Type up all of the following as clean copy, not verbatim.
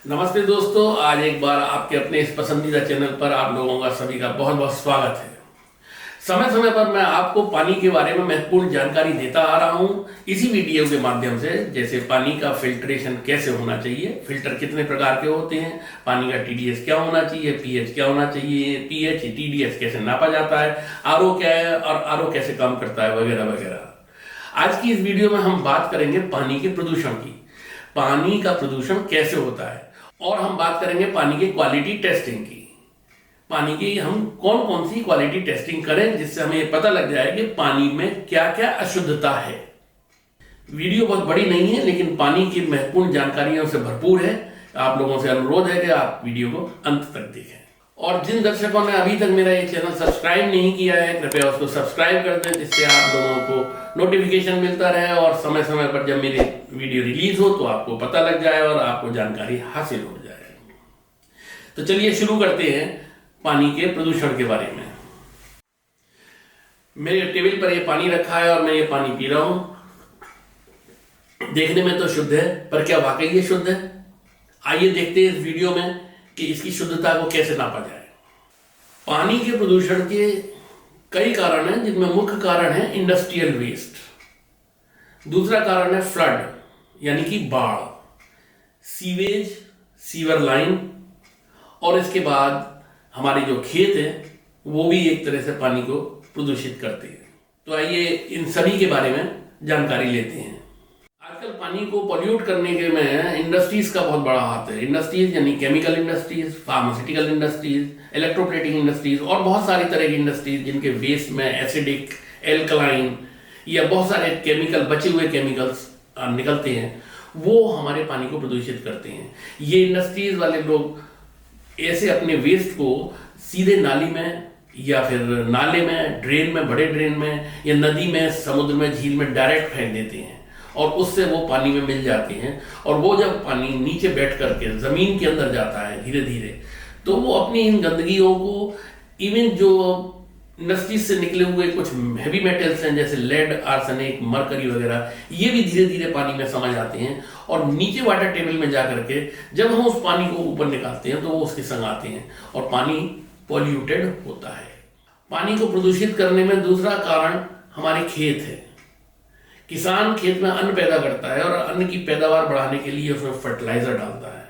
नमस्ते दोस्तों, आज एक बार आपके अपने इस पसंदीदा चैनल पर आप लोगों का सभी का बहुत बहुत स्वागत है। समय समय पर मैं आपको पानी के बारे में महत्वपूर्ण जानकारी देता आ रहा हूं इसी वीडियो के माध्यम से। जैसे पानी का फिल्ट्रेशन कैसे होना चाहिए, फिल्टर कितने प्रकार के होते हैं, पानी का टीडीएस क्या होना चाहिए, पीएच क्या होना चाहिए, पीएच टीडीएस कैसे नापा जाता है, आरओ क्या है और आरओ कैसे काम करता है, वगैरह वगैरह। आज की इस वीडियो में हम बात करेंगे पानी के प्रदूषण की, पानी का प्रदूषण कैसे होता है, और हम बात करेंगे पानी की क्वालिटी टेस्टिंग की। पानी की हम कौन कौन सी क्वालिटी टेस्टिंग करें जिससे हमें ये पता लग जाए कि पानी में क्या क्या अशुद्धता है। वीडियो बहुत बड़ी नहीं है लेकिन पानी की महत्वपूर्ण जानकारियों से भरपूर है। आप लोगों से अनुरोध है कि आप वीडियो को अंत तक देखें। और जिन दर्शकों ने अभी तक मेरा ये चैनल सब्सक्राइब नहीं किया है, कृपया उसको सब्सक्राइब कर दें जिससे आप लोगों को नोटिफिकेशन मिलता रहे और समय समय पर जब मेरी वीडियो रिलीज हो तो आपको पता लग जाए और आपको जानकारी हासिल हो जाए। तो चलिए शुरू करते हैं पानी के प्रदूषण के बारे में। मेरे टेबल पर ये पानी रखा है और मैं ये पानी पी रहा हूं। देखने में तो शुद्ध है, पर क्या वाकई ये शुद्ध है? आइए देखते हैं इस वीडियो में कि इसकी शुद्धता को कैसे नापा जाए। पानी के प्रदूषण के कई कारण हैं, जिनमें मुख्य कारण है इंडस्ट्रियल वेस्ट। दूसरा कारण है फ्लड यानी कि बाढ़, सीवेज, सीवर लाइन, और इसके बाद हमारे जो खेत है वो भी एक तरह से पानी को प्रदूषित करते हैं। तो आइए इन सभी के बारे में जानकारी लेते हैं। आजकल पानी को पॉल्यूट करने के में इंडस्ट्रीज का बहुत बड़ा हाथ है। इंडस्ट्रीज यानी chemical industries, pharmaceutical industries, electroplating industries और बहुत सारी तरह की इंडस्ट्रीज जिनके वेस्ट में एसिडिक, एल्कलाइन या बहुत सारे केमिकल, बचे हुए केमिकल्स निकलते हैं, वो हमारे पानी को प्रदूषित करते हैं। ये इंडस्ट्रीज वाले लोग ऐसे अपने वेस्ट को सीधे नाली में या फिर नाले में, ड्रेन में, बड़े ड्रेन में या नदी में, समुद्र में, झील में डायरेक्ट फेंक देते हैं और उससे वो पानी में मिल जाते हैं। और वो जब पानी नीचे बैठ करके जमीन के अंदर जाता है धीरे धीरे, तो वो अपनी इन गंदगियों को, इवन जो इंडस्ट्रीज से निकले हुए कुछ हैवी मेटल्स हैं जैसे लेड, आर्सेनिक, मरकरी वगैरह, ये भी धीरे धीरे पानी में समझ आते हैं और नीचे वाटर टेबल में जाकर के जब हम उस पानी को ऊपर निकालते हैं तो वो उसके संग आते हैं और पानी पॉल्यूटेड होता है। पानी को प्रदूषित करने में दूसरा कारण हमारे खेत है। किसान खेत में अन्न पैदा करता है और अन्न की पैदावार बढ़ाने के लिए उसमें फर्टिलाइजर डालता है।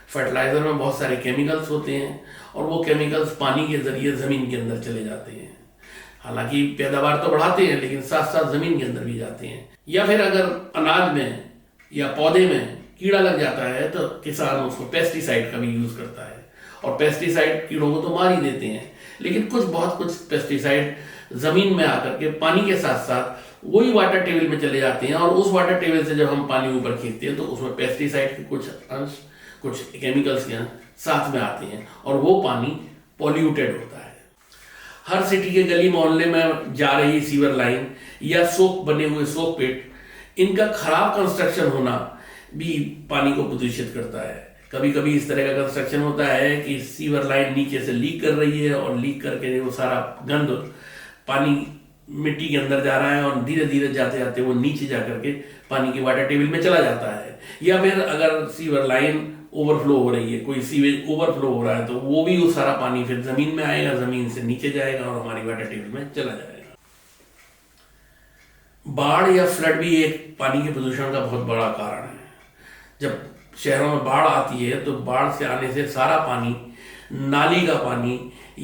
फर्टिलाइजर में बहुत सारे केमिकल्स होते हैं और वो केमिकल्स पानी के जरिए जमीन के अंदर चले जाते हैं। हालांकि पैदावार तो बढ़ाते हैं लेकिन साथ साथ जमीन के अंदर भी जाते हैं। या फिर अगर अनाज में या पौधे में कीड़ा लग जाता है तो किसान उसको पेस्टिसाइड का भी यूज करता है और पेस्टिसाइड कीड़ों को तो मार ही देते हैं, लेकिन बहुत कुछ पेस्टिसाइड जमीन में आकर के पानी के साथ साथ वही वाटर टेबल में चले जाते हैं और उस वाटर टेबल से जब हम पानी ऊपर खींचते हैं तो उसमें पेस्टिसाइड के कुछ अंश, कुछ केमिकल्स के साथ में आते हैं और वो पानी पॉल्यूटेड होता है। हर सिटी के गली मोहल्ले में जा रही सीवर लाइन या सोक बने हुए सोक पिट, इनका खराब कंस्ट्रक्शन होना भी पानी को प्रदूषित करता है। कभी कभी इस तरह का कंस्ट्रक्शन होता है कि सीवर लाइन नीचे से लीक कर रही है और लीक करके वो सारा गंद पानी मिट्टी के अंदर जा रहा है और धीरे धीरे जाते जाते वो नीचे जाकर के पानी की वाटर टेबल में चला जाता है। या फिर अगर सीवर लाइन ओवरफ्लो हो रही है, कोई सीवेज ओवरफ्लो हो रहा है, तो वो भी वो सारा पानी फिर जमीन में आएगा, जमीन से नीचे जाएगा और हमारी वाटर टेबल में चला जाएगा। बाढ़ या फ्लड भी एक पानी के प्रदूषण का बहुत बड़ा कारण है। जब शहरों में बाढ़ आती है तो बाढ़ से आने से सारा पानी, नाली का पानी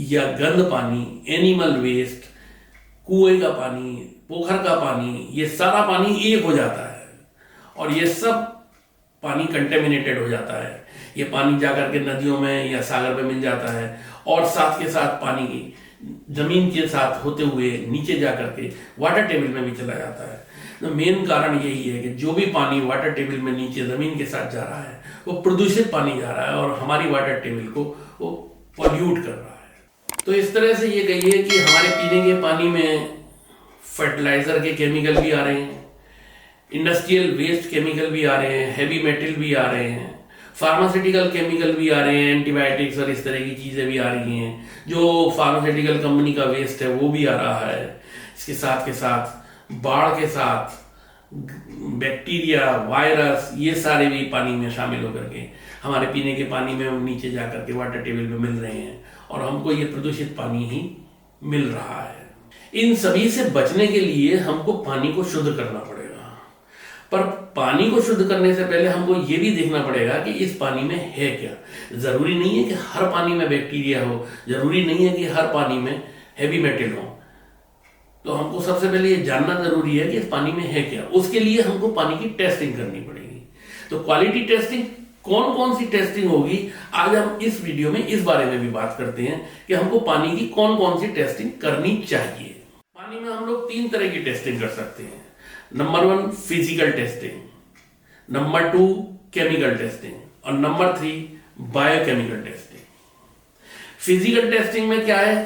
या गंद पानी, एनिमल वेस्ट, कुएं का पानी, पोखर का पानी, ये सारा पानी एक हो जाता है और ये सब पानी कंटेमिनेटेड हो जाता है। ये पानी जाकर के नदियों में या सागर में मिल जाता है और साथ के साथ पानी की जमीन के साथ होते हुए नीचे जाकर के वाटर टेबल में भी चला जाता है। तो मेन कारण यही है कि जो भी पानी वाटर टेबल में नीचे जमीन के साथ जा रहा है वो प्रदूषित पानी जा रहा है और हमारी वाटर टेबल को वो पॉल्यूट कर रहा है। तो इस तरह से ये कहिए कि हमारे पीने के पानी में फर्टिलाइजर के केमिकल भी आ रहे हैं, इंडस्ट्रियल वेस्ट केमिकल भी आ रहे हैं, हैवी मेटल भी आ रहे हैं, फार्मास्यूटिकल केमिकल भी आ रहे हैं, एंटीबायोटिक्स और इस तरह की चीज़ें भी आ रही हैं। जो फार्मास्यूटिकल कंपनी का वेस्ट है वो भी आ रहा है। इसके साथ के साथ बाढ़ के साथ बैक्टीरिया, वायरस, ये सारे भी पानी में शामिल होकर के हमारे पीने के पानी में नीचे जाकर के वाटर टेबल में मिल रहे हैं और हमको ये प्रदूषित पानी ही मिल रहा है। इन सभी से बचने के लिए हमको पानी को शुद्ध करना पड़ेगा, पर पानी को शुद्ध करने से पहले हमको ये भी देखना पड़ेगा कि इस पानी में है क्या। जरूरी नहीं है कि हर पानी में बैक्टीरिया हो, जरूरी नहीं है कि हर पानी में हैवी मेटल हो। तो हमको सबसे पहले ये जानना जरूरी है कि इस पानी में है क्या। उसके लिए हमको पानी की टेस्टिंग करनी पड़ेगी। तो क्वालिटी टेस्टिंग, कौन कौन सी टेस्टिंग होगी, आज हम इस वीडियो में इस बारे में भी बात करते हैं कि हमको पानी की कौन कौन सी टेस्टिंग करनी चाहिए। पानी में हम लोग 3 तरह की टेस्टिंग कर सकते हैं। Number 1 physical testing, number 2 chemical testing और number 3 biochemical testing. Physical testing में क्या है,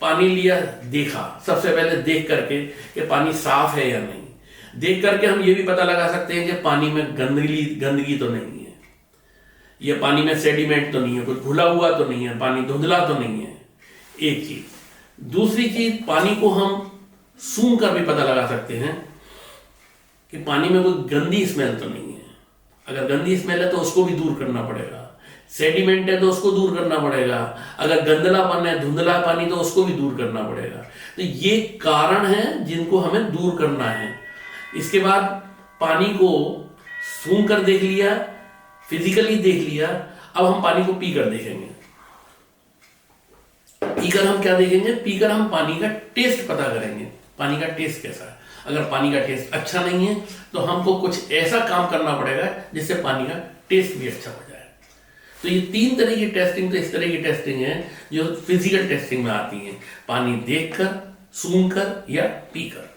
पानी लिया, देखा, सबसे पहले देख करके कि पानी साफ है या नहीं। देख करके हम ये भी पता लगा सकते हैं कि पानी में गंदगी तो नहीं है, ये पानी में सेडिमेंट तो नहीं है, कुछ घुला हुआ तो नहीं है, पानी धुंधला तो नहीं है, एक चीज। दूसरी चीज, पानी को हम सूंघ कर भी पता लगा सकते हैं कि पानी में कोई गंदी स्मेल तो नहीं है। अगर गंदी स्मेल है तो उसको भी दूर करना पड़ेगा, सेडिमेंट है तो उसको दूर करना पड़ेगा, अगर गंदलापन है, धुंधला पानी, तो उसको भी दूर करना पड़ेगा। तो ये कारण है जिनको हमें दूर करना है। इसके बाद पानी को सूंघ कर देख लिया, फिजिकली देख लिया, अब हम पानी को पीकर देखेंगे। पीकर हम क्या देखेंगे, पीकर हम पानी का टेस्ट पता करेंगे, पानी का टेस्ट कैसा है। अगर पानी का टेस्ट अच्छा नहीं है तो हमको कुछ ऐसा काम करना पड़ेगा जिससे पानी का टेस्ट भी अच्छा हो जाए। तो ये 3 तरह की टेस्टिंग, तो इस तरह की टेस्टिंग है जो फिजिकल टेस्टिंग में आती है, पानी देखकर, सूंघकर या पीकर।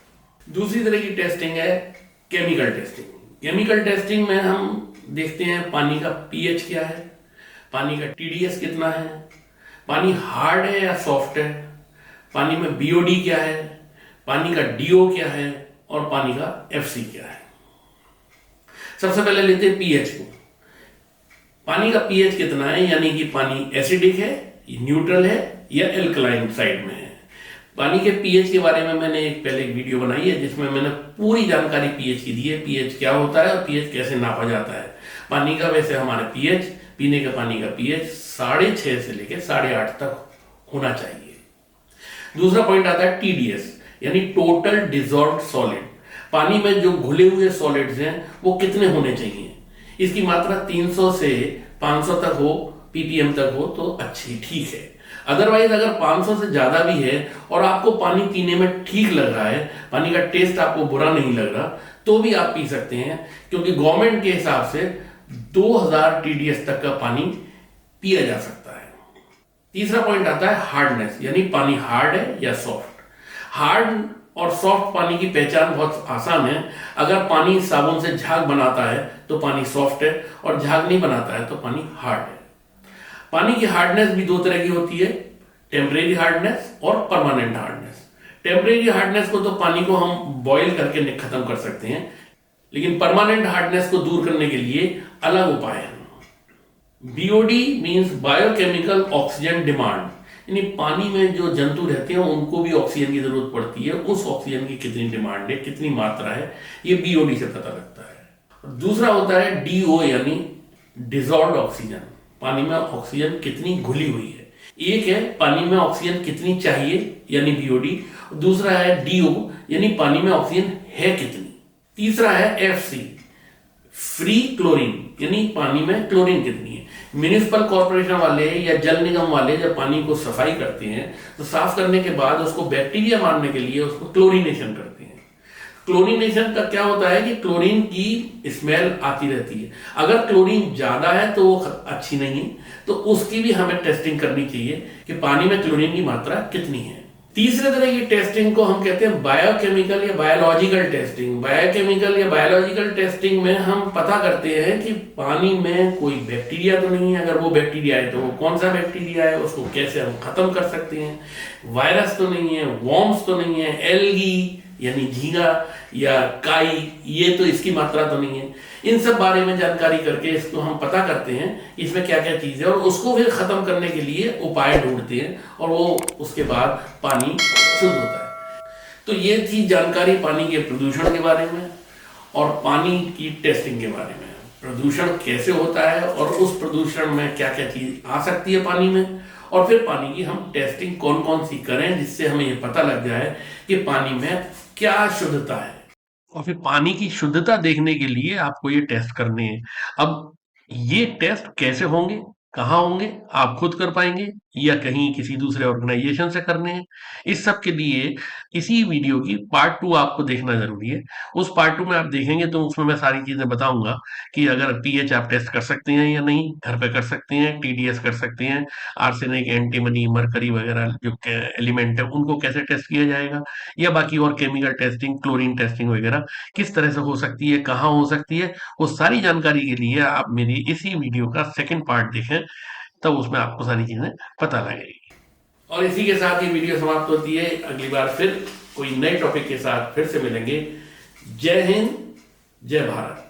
दूसरी तरह की टेस्टिंग है केमिकल टेस्टिंग। केमिकल टेस्टिंग में हम देखते हैं पानी का पीएच क्या है, पानी का टीडीएस कितना है, पानी हार्ड है या सॉफ्ट है, पानी में बीओडी क्या है, पानी का डीओ क्या है और पानी का एफसी क्या है। सबसे पहले लेते हैं पीएच को। पानी का पीएच कितना है, यानी कि पानी एसिडिक है, न्यूट्रल है या एल्कलाइन साइड में है। पानी के पीएच के बारे में मैंने पहले एक वीडियो बनाई है जिसमें मैंने पूरी जानकारी पीएच की दी है, पीएच क्या होता है और पीएच कैसे नापा जाता है पानी का। वैसे हमारे पीएच, पीने के पानी का पीएच 6.5 से लेकर 8.5 तक होना चाहिए। दूसरा पॉइंट आता है टीडीएस, यानी टोटल डिजॉल्व्ड सॉलिड। पानी में जो घुले हुए सॉलिड्स हैं वो कितने होने चाहिए। इसकी मात्रा 300 से 500 तक हो, पीपीएम तक हो तो अच्छी, ठीक है। अदरवाइज अगर 500 से ज्यादा भी है और आपको पानी पीने में ठीक लग रहा है, पानी का टेस्ट आपको बुरा नहीं लग रहा, तो भी आप पी सकते हैं, क्योंकि गवर्नमेंट के हिसाब से 2000 टीडीएस तक का पानी पिया जा सकता है। तीसरा पॉइंट आता है हार्डनेस, यानी पानी हार्ड है या सॉफ्ट। हार्ड और सॉफ्ट पानी की पहचान बहुत आसान है। अगर पानी साबुन से झाग बनाता है तो पानी सॉफ्ट है, और झाग नहीं बनाता है तो पानी हार्ड है। पानी की हार्डनेस भी 2 तरह की होती है, टेम्परेरी हार्डनेस और परमानेंट हार्डनेस। टेम्परेरी हार्डनेस को तो पानी को हम बॉईल करके खत्म कर सकते हैं, लेकिन परमानेंट हार्डनेस को दूर करने के लिए अलग उपाय है। BOD means biochemical oxygen demand, यानी पानी में जो जंतु रहते हैं उनको भी ऑक्सीजन की जरूरत पड़ती है, उस ऑक्सीजन की कितनी डिमांड है, कितनी मात्रा है, ये बीओडी से पता लगता है। दूसरा होता है डीओ, यानी डिजॉल्व्ड ऑक्सीजन, पानी में ऑक्सीजन कितनी घुली हुई है। एक है पानी में ऑक्सीजन कितनी चाहिए, यानी बीओडी। दूसरा है डीओ, यानी पानी में ऑक्सीजन है कितनी। तीसरा है एफसी, फ्री क्लोरीन, यानी पानी में क्लोरीन कितनी है। म्युनिसिपल कॉर्पोरेशन वाले या जल निगम वाले जब पानी को सफाई करते हैं तो साफ करने के बाद उसको बैक्टीरिया मारने के लिए उसको क्लोरीनेशन करते हैं। क्लोरीनेशन का क्या होता है कि क्लोरीन की स्मेल आती रहती है। अगर क्लोरीन ज्यादा है तो वो अच्छी नहीं है, तो उसकी भी हमें टेस्टिंग करनी चाहिए कि पानी में क्लोरीन की मात्रा कितनी है। तीसरे तरह की टेस्टिंग को हम कहते हैं बायोकेमिकल या बायोलॉजिकल टेस्टिंग। बायोकेमिकल या बायोलॉजिकल टेस्टिंग में हम पता करते हैं कि पानी में कोई बैक्टीरिया तो नहीं है, अगर वो बैक्टीरिया है तो वो कौन सा बैक्टीरिया है, उसको कैसे हम खत्म कर सकते हैं। वायरस तो नहीं है, वॉर्म्स तो नहीं है, एल्गी यानी झींगा या काई, ये तो इसकी मात्रा तो नहीं है। इन सब बारे में जानकारी करके इसको हम पता करते हैं इसमें क्या क्या चीज है, और उसको फिर खत्म करने के लिए उपाय ढूंढते हैं, और वो उसके बाद पानी शुद्ध होता है। तो ये थी जानकारी पानी के प्रदूषण के बारे में और पानी की टेस्टिंग के बारे में। प्रदूषण कैसे होता है और उस प्रदूषण में क्या क्या चीज आ सकती है पानी में, और फिर पानी की हम टेस्टिंग कौन कौन सी करें जिससे हमें ये पता लग जाए कि पानी में क्या शुद्धता है। और फिर पानी की शुद्धता देखने के लिए आपको ये टेस्ट करने हैं। अब ये टेस्ट कैसे होंगे, कहाँ होंगे, आप खुद कर पाएंगे या कहीं किसी दूसरे ऑर्गेनाइजेशन से करने हैं, इस सब के लिए इसी वीडियो की पार्ट 2 आपको देखना जरूरी है। उस पार्ट 2 में आप देखेंगे तो उसमें मैं सारी चीजें बताऊंगा कि अगर पीएच आप टेस्ट कर सकते हैं या नहीं, घर पे कर सकते हैं, टीडीएस कर सकते हैं, आर्सेनिक, एंटीमनी, मरकरी वगैरह जो एलिमेंट है उनको कैसे टेस्ट किया जाएगा, या बाकी और केमिकल टेस्टिंग, क्लोरीन टेस्टिंग वगैरह किस तरह से हो सकती है, कहाँ हो सकती है, वो सारी जानकारी के लिए आप मेरी इसी वीडियो का सेकंड पार्ट देखें, तब उसमें आपको सारी चीजें पता लगेगी। और इसी के साथ ये वीडियो समाप्त होती है। अगली बार फिर कोई नए टॉपिक के साथ फिर से मिलेंगे। जय हिंद, जय भारत।